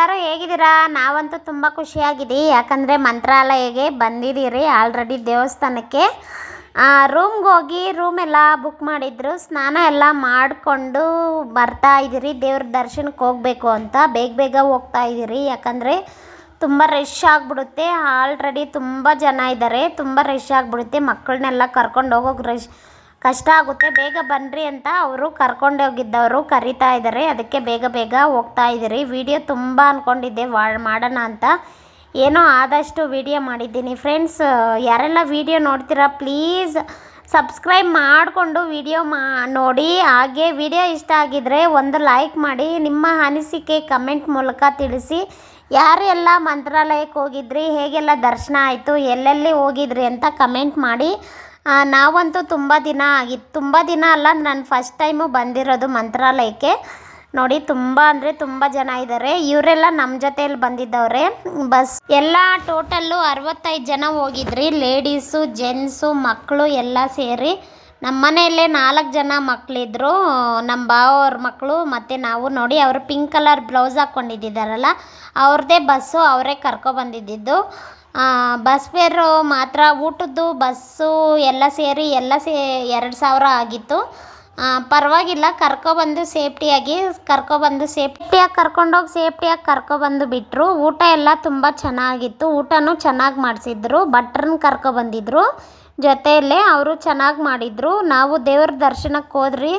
ಎಲ್ಲರೂ ಹೇಗಿದ್ದೀರಾ? ನಾವಂತೂ ತುಂಬ ಖುಷಿಯಾಗಿದ್ದೀವಿ. ಯಾಕಂದರೆ ಮಂತ್ರಾಲಯಗೆ ಬಂದಿದ್ದೀರಿ ಆಲ್ರೆಡಿ ದೇವಸ್ಥಾನಕ್ಕೆ. ರೂಮ್ಗೆ ಹೋಗಿ ರೂಮೆಲ್ಲ ಬುಕ್ ಮಾಡಿದ್ರು. ಸ್ನಾನ ಎಲ್ಲ ಮಾಡಿಕೊಂಡು ಬರ್ತಾ ಇದ್ದೀರಿ. ದೇವ್ರ ದರ್ಶನಕ್ಕೆ ಹೋಗಬೇಕು ಅಂತ ಬೇಗ ಬೇಗ ಹೋಗ್ತಾ ಇದ್ದೀರಿ. ಯಾಕಂದರೆ ತುಂಬ ರಶ್ ಆಗಿಬಿಡುತ್ತೆ. ಆಲ್ರೆಡಿ ತುಂಬ ಜನ ಇದ್ದಾರೆ. ತುಂಬ ರಶ್ ಆಗಿಬಿಡುತ್ತೆ. ಮಕ್ಕಳನ್ನೆಲ್ಲ ಕರ್ಕೊಂಡು ಹೋಗೋಕೆ ಕಷ್ಟ ಆಗುತ್ತೆ. ಬೇಗ ಬನ್ನಿರಿ ಅಂತ ಅವರು ಕರ್ಕೊಂಡು ಹೋಗಿದ್ದವರು ಕರಿತಾ ಇದ್ದಾರೆ. ಅದಕ್ಕೆ ಬೇಗ ಬೇಗ ಹೋಗ್ತಾ ಇದ್ದೀರಿ. ವಿಡಿಯೋ ತುಂಬ ಅಂದ್ಕೊಂಡಿದ್ದೆ ಮಾಡೋಣ ಅಂತ, ಏನೋ ಆದಷ್ಟು ವಿಡಿಯೋ ಮಾಡಿದ್ದೀನಿ. ಫ್ರೆಂಡ್ಸ್, ಯಾರೆಲ್ಲ ವಿಡಿಯೋ ನೋಡ್ತೀರಾ ಪ್ಲೀಸ್ ಸಬ್ಸ್ಕ್ರೈಬ್ ಮಾಡಿಕೊಂಡು ವಿಡಿಯೋ ನೋಡಿ. ಹಾಗೆ ವಿಡಿಯೋ ಇಷ್ಟ ಆಗಿದ್ದರೆ ಒಂದು ಲೈಕ್ ಮಾಡಿ. ನಿಮ್ಮ ಅನಿಸಿಕೆ ಕಮೆಂಟ್ ಮೂಲಕ ತಿಳಿಸಿ. ಯಾರೆಲ್ಲ ಮಂತ್ರಾಲಯಕ್ಕೆ ಹೋಗಿದ್ರಿ, ಹೇಗೆಲ್ಲ ದರ್ಶನ ಆಯಿತು, ಎಲ್ಲೆಲ್ಲಿ ಹೋಗಿದ್ರಿ ಅಂತ ಕಮೆಂಟ್ ಮಾಡಿ. ನಾವಂತೂ ತುಂಬ ದಿನ ಅಲ್ಲ, ನಾನು ಫಸ್ಟ್ ಟೈಮು ಬಂದಿರೋದು ಮಂತ್ರಾಲಯಕ್ಕೆ. ನೋಡಿ, ತುಂಬ ಅಂದರೆ ತುಂಬ ಜನ ಇದ್ದಾರೆ. ಇವರೆಲ್ಲ ನಮ್ಮ ಜೊತೆಯಲ್ಲಿ ಬಂದಿದ್ದವ್ರೆ. ಬಸ್ ಎಲ್ಲ ಟೋಟಲ್ಲು 65 ಜನ ಹೋಗಿದ್ರಿ. ಲೇಡೀಸು, ಜೆಂಟ್ಸು, ಮಕ್ಕಳು ಎಲ್ಲ ಸೇರಿ. ನಮ್ಮ ಮನೆಯಲ್ಲೇ 4 ಜನ ಮಕ್ಕಳಿದ್ರು. ನಮ್ಮ ಭಾವವ್ರ ಮಕ್ಕಳು ಮತ್ತು ನಾವು. ನೋಡಿ, ಅವರು ಪಿಂಕ್ ಕಲರ್ ಬ್ಲೌಸ್ ಹಾಕ್ಕೊಂಡಿದ್ದಾರಲ್ಲ, ಅವ್ರದ್ದೇ ಬಸ್ಸು, ಅವರೇ ಕರ್ಕೊಬಂದಿದ್ದು. ಬಸ್ ಫೇರು ಮಾತ್ರ, ಊಟದ್ದು ಬಸ್ಸು ಎಲ್ಲ ಸೇರಿ 2,000 ಆಗಿತ್ತು. ಪರವಾಗಿಲ್ಲ, ಸೇಫ್ಟಿಯಾಗಿ ಕರ್ಕೊಬಂದು ಬಿಟ್ಟರು. ಊಟ ಎಲ್ಲ ತುಂಬ ಚೆನ್ನಾಗಿತ್ತು. ಊಟನೂ ಚೆನ್ನಾಗಿ ಮಾಡಿಸಿದ್ರು. ಭಟ್ರನ್ನ ಕರ್ಕೊಬಂದಿದ್ರು ಜೊತೆಯಲ್ಲೇ. ಅವರು ಚೆನ್ನಾಗಿ ಮಾಡಿದರು. ನಾವು ದೇವ್ರ ದರ್ಶನಕ್ಕೆ ಹೋದ್ರಿ.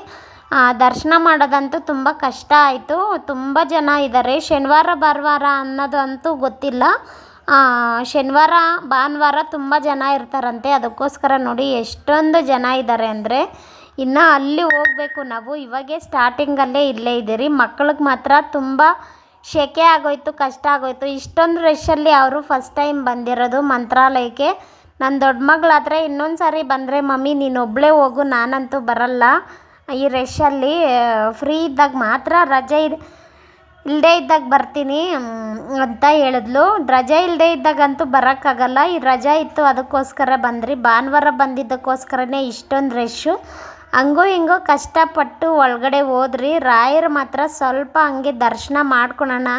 ದರ್ಶನ ಮಾಡೋದಂತೂ ತುಂಬ ಕಷ್ಟ ಆಯಿತು. ತುಂಬ ಜನ ಇದ್ದಾರೆ. ಶನಿವಾರ ಭಾನುವಾರ ಅನ್ನೋದಂತೂ ಗೊತ್ತಿಲ್ಲ. ಶನಿವಾರ ಭಾನುವಾರ ತುಂಬ ಜನ ಇರ್ತಾರಂತೆ. ಅದಕ್ಕೋಸ್ಕರ ನೋಡಿ ಎಷ್ಟೊಂದು ಜನ ಇದ್ದಾರೆ ಅಂದರೆ. ಇನ್ನು ಅಲ್ಲಿ ಹೋಗಬೇಕು ನಾವು. ಇವಾಗೇ ಸ್ಟಾರ್ಟಿಂಗಲ್ಲೇ ಇಲ್ಲೇ ಇದ್ದೀರಿ. ಮಕ್ಕಳಿಗೆ ಮಾತ್ರ ತುಂಬ ಸೆಕೆ ಆಗೋಯ್ತು, ಕಷ್ಟ ಆಗೋಯ್ತು. ಇಷ್ಟೊಂದು ರಶ್ಶಲ್ಲಿ ಅವರು ಫಸ್ಟ್ ಟೈಮ್ ಬಂದಿರೋದು ಮಂತ್ರಾಲಯಕ್ಕೆ. ನನ್ನ ದೊಡ್ಡ ಮಗಳಾದರೆ ಇನ್ನೊಂದು ಸಾರಿ ಬಂದರೆ, ಮಮ್ಮಿ ನೀನು ಒಬ್ಬಳೇ ಹೋಗು, ನಾನಂತೂ ಬರಲ್ಲ ಈ ರಶ್ಶಲ್ಲಿ. ಫ್ರೀ ಇದ್ದಾಗ ಮಾತ್ರ, ರಜೆ ಇಲ್ಲದೇ ಇದ್ದಾಗ ಬರ್ತೀನಿ ಅಂತ ಹೇಳಿದ್ಲು. ರಜೆ ಇಲ್ಲದೇ ಇದ್ದಾಗಂತೂ ಬರೋಕ್ಕಾಗಲ್ಲ. ಈ ರಜೆ ಇತ್ತು, ಅದಕ್ಕೋಸ್ಕರ ಬಂದ್ರಿ. ಭಾನುವಾರ ಬಂದಿದ್ದಕ್ಕೋಸ್ಕರನೇ ಇಷ್ಟೊಂದು ರಶ್ಶು. ಹಂಗೋ ಹಿಂಗೋ ಕಷ್ಟಪಟ್ಟು ಒಳಗಡೆ ಹೋದ್ರಿ. ರಾಯರು ಮಾತ್ರ ಸ್ವಲ್ಪ ಹಂಗೆ ದರ್ಶನ ಮಾಡ್ಕೊಳೋಣ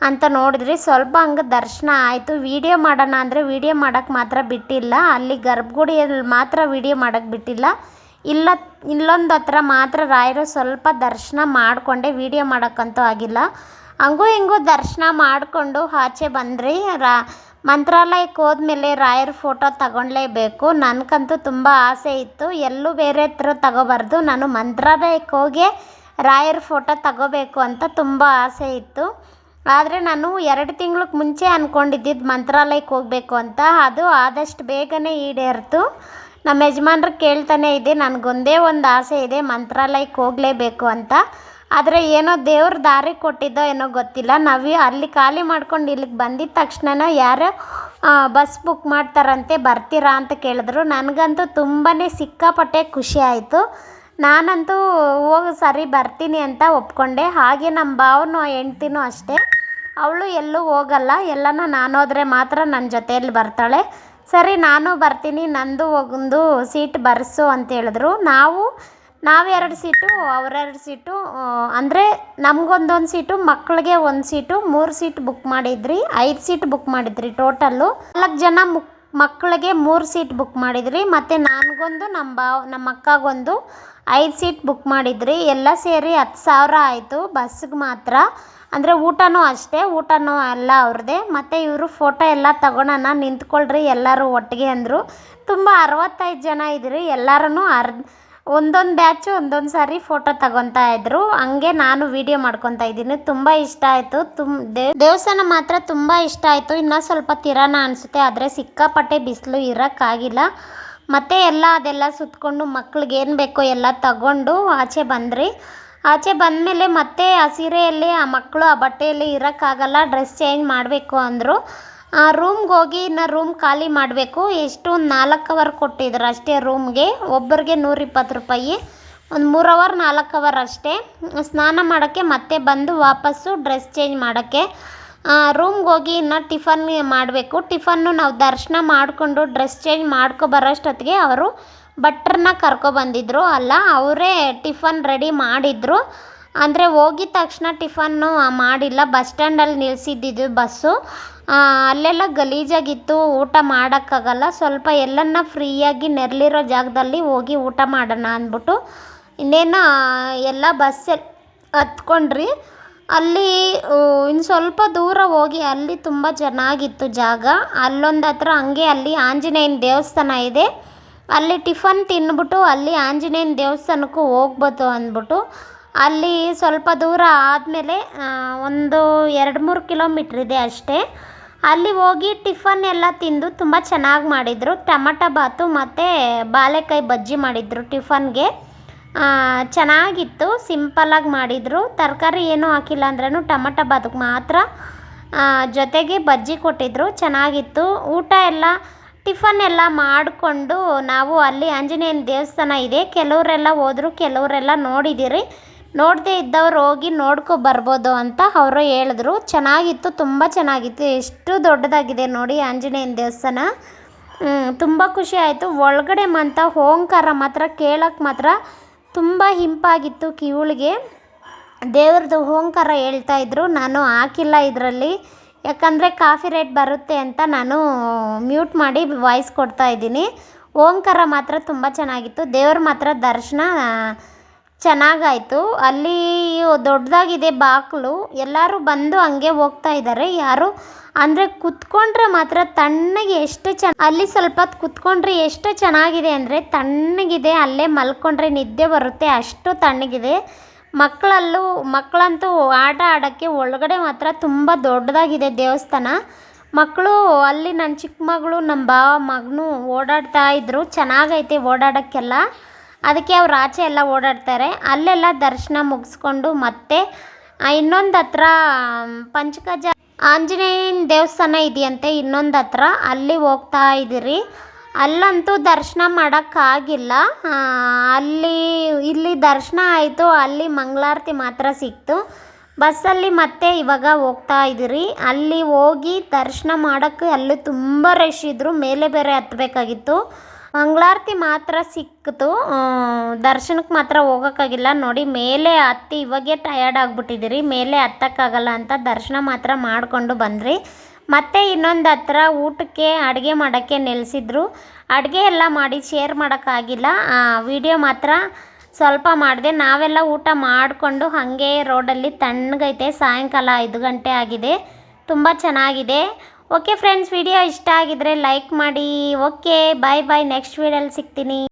ಅಂತ ನೋಡಿದ್ರಿ. ಸ್ವಲ್ಪ ಹಂಗೆ ದರ್ಶನ ಆಯಿತು. ವೀಡಿಯೋ ಮಾಡೋಣ ಅಂದರೆ ವೀಡಿಯೋ ಮಾಡೋಕ್ಕೆ ಮಾತ್ರ ಬಿಟ್ಟಿಲ್ಲ. ಅಲ್ಲಿ ಗರ್ಭಗುಡಿಯಲ್ಲಿ ಮಾತ್ರ ವೀಡಿಯೋ ಮಾಡೋಕ್ಕೆ ಬಿಟ್ಟಿಲ್ಲ. ಇಲ್ಲೊಂದು ಹತ್ರ ಮಾತ್ರ ರಾಯರು ಸ್ವಲ್ಪ ದರ್ಶನ ಮಾಡಿಕೊಂಡೆ. ವೀಡಿಯೋ ಮಾಡೋಕ್ಕಂತೂ ಆಗಿಲ್ಲ. ಹಂಗೂ ಹಿಂಗೂ ದರ್ಶನ ಮಾಡಿಕೊಂಡು ಆಚೆ ಬಂದ್ರಿ. ಮಂತ್ರಾಲಯಕ್ಕೆ ಹೋದ್ಮೇಲೆ ರಾಯರ ಫೋಟೋ ತಗೊಳ್ಳೇಬೇಕು. ನನಗಂತೂ ತುಂಬ ಆಸೆ ಇತ್ತು. ಎಲ್ಲೂ ಬೇರೆ ಹತ್ರ ತಗೋಬಾರ್ದು, ನಾನು ಮಂತ್ರಾಲಯಕ್ಕೆ ಹೋಗಿ ರಾಯರ ಫೋಟೋ ತಗೋಬೇಕು ಅಂತ ತುಂಬ ಆಸೆ ಇತ್ತು. ಆದರೆ ನಾನು 2 ತಿಂಗ್ಳಿಗೆ ಮುಂಚೆ ಅಂದ್ಕೊಂಡಿದ್ದಿದ್ದು ಮಂತ್ರಾಲಯಕ್ಕೆ ಹೋಗಬೇಕು ಅಂತ. ಅದು ಆದಷ್ಟು ಬೇಗನೆ ಈಡೇರಿತು. ನಮ್ಮ ಯಜಮಾನ್ರು ಕೇಳ್ತಾನೆ ಇದೆ, ನನಗೊಂದೇ ಒಂದು ಆಸೆ ಇದೆ, ಮಂತ್ರಾಲಯಕ್ಕೆ ಹೋಗಲೇಬೇಕು ಅಂತ. ಆದರೆ ಏನೋ ದೇವ್ರ ದಾರಿ ಕೊಟ್ಟಿದ್ದೋ ಏನೋ ಗೊತ್ತಿಲ್ಲ. ನಾವು ಅಲ್ಲಿ ಖಾಲಿ ಮಾಡ್ಕೊಂಡು ಇಲ್ಲಿಗೆ ಬಂದಿದ್ದ ತಕ್ಷಣ ಯಾರೋ ಬಸ್ ಬುಕ್ ಮಾಡ್ತಾರಂತೆ, ಬರ್ತೀರಾ ಅಂತ ಕೇಳಿದ್ರು. ನನಗಂತೂ ತುಂಬಾ ಸಿಕ್ಕಾಪಟ್ಟೆ ಖುಷಿ ಆಯಿತು. ನಾನಂತೂ ಸರಿ ಬರ್ತೀನಿ ಅಂತ ಒಪ್ಕೊಂಡೆ. ಹಾಗೆ ನಮ್ಮ ಭಾವನೂ ಹೆಂಡ್ತಿನೂ ಅಷ್ಟೇ. ಅವಳು ಎಲ್ಲೂ ಹೋಗಲ್ಲ. ಎಲ್ಲನೂ ನಾನು ಹೋದರೆ ಮಾತ್ರ ನನ್ನ ಜೊತೆಯಲ್ಲಿ ಬರ್ತಾಳೆ. ಸರಿ ನಾನು ಬರ್ತೀನಿ, ನಂದು ಒಂದು ಸೀಟ್ ಬರ್ಸು ಅಂತ ಹೇಳಿದ್ರು. ನಾವು 2 ಸೀಟು, ಅವ್ರ 2 ಸೀಟು, ಅಂದರೆ ನಮಗೊಂದೊಂದು ಸೀಟು, ಮಕ್ಕಳಿಗೆ 1 ಸೀಟು, 3 ಸೀಟ್ ಬುಕ್ ಮಾಡಿದ್ರಿ. 5 ಸೀಟ್ ಬುಕ್ ಮಾಡಿದ್ರಿ. ಟೋಟಲ್ಲು 4 ಜನ ಮಕ್ಕಳಿಗೆ 3 ಸೀಟ್ ಬುಕ್ ಮಾಡಿದ್ರಿ. ಮತ್ತು ನನಗೊಂದು, ನಮ್ಮ ಅಕ್ಕಗೊಂದು 5 ಸೀಟ್ ಬುಕ್ ಮಾಡಿದ್ರಿ. ಎಲ್ಲ ಸೇರಿ 10,000 ಆಯಿತು ಬಸ್ಸಿಗೆ ಮಾತ್ರ. ಅಂದರೆ ಊಟನೂ ಅಷ್ಟೇ, ಊಟನೂ ಎಲ್ಲ ಅವ್ರದ್ದೇ. ಮತ್ತು ಇವರು ಫೋಟೋ ಎಲ್ಲ ತಗೊಳೋಣ, ನಿಂತ್ಕೊಳ್ರಿ ಎಲ್ಲರೂ ಒಟ್ಟಿಗೆ ಅಂದರು. ತುಂಬ 65 ಜನ ಇದ್ರಿ. ಎಲ್ಲರೂ ಒಂದೊಂದು ಬ್ಯಾಚು ಒಂದೊಂದು ಸಾರಿ ಫೋಟೋ ತಗೊತಾ ಇದ್ರು. ಹಂಗೆ ನಾನು ವೀಡಿಯೋ ಮಾಡ್ಕೊತಾ ಇದ್ದೀನಿ. ತುಂಬ ಇಷ್ಟ ಆಯಿತು. ದೇವಸ್ಥಾನ ಮಾತ್ರ ತುಂಬ ಇಷ್ಟ ಆಯಿತು. ಇನ್ನೂ ಸ್ವಲ್ಪ ತಿರೋಣ ಅನಿಸುತ್ತೆ, ಆದರೆ ಸಿಕ್ಕಾಪಟ್ಟೆ ಬಿಸಿಲು, ಇರೋಕ್ಕಾಗಿಲ್ಲ. ಮತ್ತು ಅದೆಲ್ಲ ಸುತ್ತಕೊಂಡು ಮಕ್ಳಿಗೆ ಏನು ಬೇಕೋ ಎಲ್ಲ ತಗೊಂಡು ಆಚೆ ಬಂದ್ರಿ. ಆಚೆ ಬಂದಮೇಲೆ ಮತ್ತೆ ಆ ಸೀರೆಯಲ್ಲಿ ಆ ಮಕ್ಕಳು ಆ ಬಟ್ಟೆಯಲ್ಲಿ ಇರೋಕ್ಕಾಗಲ್ಲ, ಡ್ರೆಸ್ ಚೇಂಜ್ ಮಾಡಬೇಕು ಅಂದರು. ರೂಮ್ಗೆ ಹೋಗಿ ಇನ್ನು ರೂಮ್ ಖಾಲಿ ಮಾಡಬೇಕು. ಎಷ್ಟು ಒಂದು 4 ಅವರ್ ಕೊಟ್ಟಿದ್ರು ಅಷ್ಟೇ ರೂಮ್ಗೆ. ಒಬ್ಬರಿಗೆ 120 ರೂಪಾಯಿ. ಒಂದು 3 ಅವರ್ 4 ಅವರ್ ಅಷ್ಟೇ. ಸ್ನಾನ ಮಾಡೋಕ್ಕೆ ಮತ್ತೆ ಬಂದು ವಾಪಸ್ಸು ಡ್ರೆಸ್ ಚೇಂಜ್ ಮಾಡೋಕ್ಕೆ. ರೂಮ್ಗೆ ಹೋಗಿ ಇನ್ನು ಟಿಫನ್ ಮಾಡಬೇಕು. ಟಿಫನ್ನು ನಾವು ದರ್ಶನ ಮಾಡಿಕೊಂಡು ಡ್ರೆಸ್ ಚೇಂಜ್ ಬರೋಷ್ಟೊತ್ತಿಗೆ ಅವರು ಭಟ್ರನ್ನ ಕರ್ಕೊಬಂದಿದ್ರು. ಅವರೇ ಟಿಫನ್ ರೆಡಿ ಮಾಡಿದರು. ಅಂದರೆ ಹೋಗಿದ ತಕ್ಷಣ ಟಿಫನ್ನು ಮಾಡಿಲ್ಲ, ಬಸ್ ಸ್ಟ್ಯಾಂಡಲ್ಲಿ ನಿಲ್ಲಿಸಿದ್ದಿದ್ದು ಬಸ್ಸು. ಅಲ್ಲೆಲ್ಲ ಗಲೀಜಾಗಿತ್ತು, ಊಟ ಮಾಡೋಕ್ಕಾಗಲ್ಲ. ಸ್ವಲ್ಪ ಎಲ್ಲನ್ನ ಫ್ರೀಯಾಗಿ ನೆರಳಿರೋ ಜಾಗದಲ್ಲಿ ಹೋಗಿ ಊಟ ಮಾಡೋಣ ಅಂದ್ಬಿಟ್ಟು ಇನ್ನೇನು ಎಲ್ಲ ಬಸ್ಸಲ್ಲಿ ಹತ್ಕೊಂಡ್ರಿ. ಅಲ್ಲಿ ಇನ್ನು ಸ್ವಲ್ಪ ದೂರ ಹೋಗಿ ಅಲ್ಲಿ ತುಂಬ ಚೆನ್ನಾಗಿತ್ತು ಜಾಗ. ಅಲ್ಲೊಂದು ಹತ್ರ ಹಂಗೆ ಅಲ್ಲಿ ಆಂಜನೇಯನ ದೇವಸ್ಥಾನ ಇದೆ, ಅಲ್ಲಿ ಟಿಫನ್ ತಿಂದ್ಬಿಟ್ಟು ಅಲ್ಲಿ ಆಂಜನೇಯನ ದೇವಸ್ಥಾನಕ್ಕೂ ಹೋಗ್ಬೋದು ಅಂದ್ಬಿಟ್ಟು ಅಲ್ಲಿ ಸ್ವಲ್ಪ ದೂರ ಆದಮೇಲೆ ಒಂದು 2-3 ಕಿಲೋಮೀಟ್ರ್ ಇದೆ ಅಷ್ಟೇ. ಅಲ್ಲಿ ಹೋಗಿ ಟಿಫನ್ ಎಲ್ಲ ತಿಂದು ತುಂಬ ಚೆನ್ನಾಗಿ ಮಾಡಿದರು. ಟೊಮಟೊ ಬಾತು ಮತ್ತು ಬಾಳೆಕಾಯಿ ಬಜ್ಜಿ ಮಾಡಿದರು ಟಿಫನ್ಗೆ. ಚೆನ್ನಾಗಿತ್ತು, ಸಿಂಪಲ್ಲಾಗಿ ಮಾಡಿದರು. ತರಕಾರಿ ಏನೂ ಹಾಕಿಲ್ಲ ಅಂದ್ರೂ ಟೊಮಟೊ ಬಾತಕ್ಕೆ ಮಾತ್ರ ಜೊತೆಗೆ ಬಜ್ಜಿ ಕೊಟ್ಟಿದ್ದರು, ಚೆನ್ನಾಗಿತ್ತು. ಊಟ ಎಲ್ಲ ಟಿಫನ್ ಎಲ್ಲ ಮಾಡಿಕೊಂಡು ನಾವು ಅಲ್ಲಿ ಆಂಜನೇಯನ ದೇವಸ್ಥಾನ ಇದೆ, ಕೆಲವರೆಲ್ಲ ಹೋದರು, ಕೆಲವರೆಲ್ಲ ನೋಡಿದ್ದೀರಿ. ನೋಡದೇ ಇದ್ದವ್ರು ಹೋಗಿ ಬರ್ಬೋದು ಅಂತ ಅವರು ಹೇಳಿದ್ರು. ಚೆನ್ನಾಗಿತ್ತು, ತುಂಬ ಚೆನ್ನಾಗಿತ್ತು. ಎಷ್ಟು ದೊಡ್ಡದಾಗಿದೆ ನೋಡಿ ಆಂಜನೇಯನ ದೇವಸ್ಥಾನ. ತುಂಬ ಖುಷಿ ಆಯಿತು. ಒಳಗಡೆ ಓಂಕಾರ ಮಾತ್ರ ಕೇಳೋಕ್ಕೆ ಮಾತ್ರ ತುಂಬ ಇಂಪಾಗಿತ್ತು ಕಿವಿಗೆ. ದೇವ್ರದ್ದು ಓಂಕಾರ ಹೇಳ್ತಾಯಿದ್ರು. ನಾನು ಹಾಕಿಲ್ಲ ಇದರಲ್ಲಿ, ಯಾಕಂದರೆ ಕಾಫಿ ರೇಟ್ ಬರುತ್ತೆ ಅಂತ ನಾನು ಮ್ಯೂಟ್ ಮಾಡಿ ವಾಯ್ಸ್ ಕೊಡ್ತಾಯಿದ್ದೀನಿ. ಓಂಕಾರ ಮಾತ್ರ ತುಂಬ ಚೆನ್ನಾಗಿತ್ತು. ದೇವ್ರ ಮಾತ್ರ ದರ್ಶನ ಚೆನ್ನಾಗಾಯಿತು. ಅಲ್ಲಿ ದೊಡ್ಡದಾಗಿದೆ ಬಾಗಿಲು, ಎಲ್ಲರೂ ಬಂದು ಹಂಗೆ ಹೋಗ್ತಾ ಇದ್ದಾರೆ. ಯಾರು ಅಂದರೆ ಕುತ್ಕೊಂಡ್ರೆ ಮಾತ್ರ ತಣ್ಣಗೆ ಎಷ್ಟು ಅಲ್ಲಿ ಸ್ವಲ್ಪ ಹೊತ್ತು ಕುತ್ಕೊಂಡ್ರೆ ಎಷ್ಟು ಚೆನ್ನಾಗಿದೆ ಅಂದರೆ ತಣ್ಣಗಿದೆ. ಅಲ್ಲೇ ಮಲ್ಕೊಂಡ್ರೆ ನಿದ್ದೆ ಬರುತ್ತೆ, ಅಷ್ಟು ತಣ್ಣಗಿದೆ. ಮಕ್ಕಳಂತೂ ಆಟ ಆಡೋಕ್ಕೆ ಒಳಗಡೆ ಮಾತ್ರ ತುಂಬ ದೊಡ್ಡದಾಗಿದೆ ದೇವಸ್ಥಾನ. ಮಕ್ಕಳು ಅಲ್ಲಿ ನನ್ನ ಚಿಕ್ಕ ಮಗಳು ನಮ್ಮ ಭಾವ ಮಗನೂ ಓಡಾಡ್ತಾ ಇದ್ದರು. ಚೆನ್ನಾಗೈತೆ ಓಡಾಡೋಕ್ಕೆಲ್ಲ, ಅದಕ್ಕೆ ಅವ್ರು ಆಚೆ ಎಲ್ಲ ಓಡಾಡ್ತಾರೆ. ಅಲ್ಲೆಲ್ಲ ದರ್ಶನ ಮುಗಿಸ್ಕೊಂಡು ಮತ್ತೆ ಇನ್ನೊಂದು ಹತ್ರ ಪಂಚಗಜ ಆಂಜನೇಯನ ದೇವಸ್ಥಾನ ಇದೆಯಂತೆ ಇನ್ನೊಂದು ಹತ್ರ, ಅಲ್ಲಿ ಹೋಗ್ತಾ ಇದ್ದೀರಿ. ಅಲ್ಲಂತೂ ದರ್ಶನ ಮಾಡೋಕ್ಕಾಗಿಲ್ಲ. ಇಲ್ಲಿ ದರ್ಶನ ಆಯಿತು, ಅಲ್ಲಿ ಮಂಗಳಾರತಿ ಮಾತ್ರ ಸಿಕ್ತು. ಬಸ್ಸಲ್ಲಿ ಮತ್ತೆ ಇವಾಗ ಹೋಗ್ತಾ ಇದ್ದೀರಿ. ಅಲ್ಲಿ ಹೋಗಿ ದರ್ಶನ ಮಾಡೋಕ್ಕೆ ಅಲ್ಲಿ ತುಂಬ ರಶ್ ಇದ್ದರು, ಮೇಲೆ ಬೇರೆ ಹತ್ತಬೇಕಾಗಿತ್ತು. ಮಂಗಳಾರತಿ ಮಾತ್ರ ಸಿಕ್ಕಿತು, ದರ್ಶನಕ್ಕೆ ಮಾತ್ರ ಹೋಗೋಕ್ಕಾಗಿಲ್ಲ. ನೋಡಿ ಮೇಲೆ ಹತ್ತಿ ಇವಾಗೇ ಟಯರ್ಡ್ ಆಗಿಬಿಟ್ಟಿದ್ದೀರಿ, ಮೇಲೆ ಹತ್ತಕ್ಕಾಗಲ್ಲ ಅಂತ ದರ್ಶನ ಮಾತ್ರ ಮಾಡಿಕೊಂಡು ಬಂದ್ರಿ. ಮತ್ತು ಇನ್ನೊಂದು ಹತ್ರ ಊಟಕ್ಕೆ ಅಡುಗೆ ಮಾಡೋಕ್ಕೆ ನಿಲ್ಲಿಸಿದ್ರು. ಅಡುಗೆ ಎಲ್ಲ ಮಾಡಿ ಶೇರ್ ಮಾಡೋಕ್ಕಾಗಿಲ್ಲ, ವಿಡಿಯೋ ಮಾತ್ರ ಸ್ವಲ್ಪ ಮಾಡಿದೆ. ನಾವೆಲ್ಲ ಊಟ ಮಾಡಿಕೊಂಡು ಹಾಗೆ ರೋಡಲ್ಲಿ ತಣ್ಣಗೈತೆ. ಸಾಯಂಕಾಲ 5 ಗಂಟೆ ಆಗಿದೆ, ತುಂಬ ಚೆನ್ನಾಗಿದೆ. ಓಕೆ ಫ್ರೆಂಡ್ಸ್, ವಿಡಿಯೋ ಇಷ್ಟ ಆಗಿದ್ರೆ ಲೈಕ್ ಮಾಡಿ. ಓಕೆ, ಬಾಯ್ ಬಾಯ್. ನೆಕ್ಸ್ಟ್ ವಿಡಿಯೋಲಿ ಸಿಗ್ತೀನಿ.